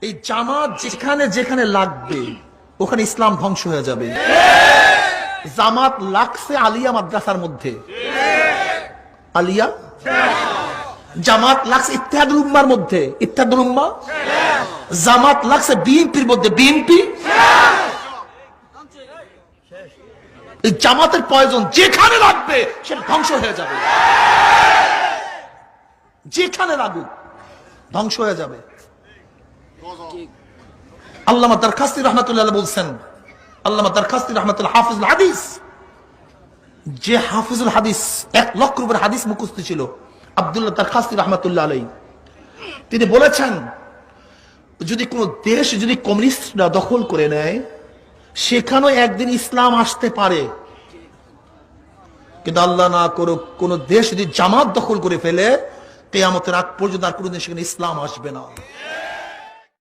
এই জামাত যেখানে যেখানে লাগবে ওখানে ইসলাম ধ্বংস হয়ে যাবে। জামাত লাগছে আলিয়া মাদ্রাসার মধ্যে, আলিয়া। জামাত লাগছে ইত্তেহাদুল উম্মার মধ্যে, ইত্তেহাদুল উম্মা। জামাত লাগছে বিএনপির মধ্যে, বিএনপি। এই জামাতের প্রয়োজন যেখানে লাগবে সেটা ধ্বংস হয়ে যাবে, যেখানে লাগুক ধ্বংস হয়ে যাবে। আল্লামা দারখাস্তি রহমাতুল্লাহ বলছেন, আল্লামা দারখাস্তি রহমাতুল্লাহ হাফিজুল হাদিস, যে হাফিজুল হাদিস 1 লক্ষের উপরে হাদিস মুখস্থ ছিল, আব্দুল্লাহ দারখাস্তি রহমাতুল্লাহ আলাইহি, তিনি বলেছেন যদি কোন দেশ যদি কমিউনিস্টরা দখল করে নেয় সেখানেও একদিন ইসলাম আসতে পারে, কিন্তু আল্লাহ না করুক কোন দেশ যদি জামাত দখল করে ফেলে কিয়ামতের আগ পর্যন্ত আর কোনদিন সেখানে ইসলাম আসবে না।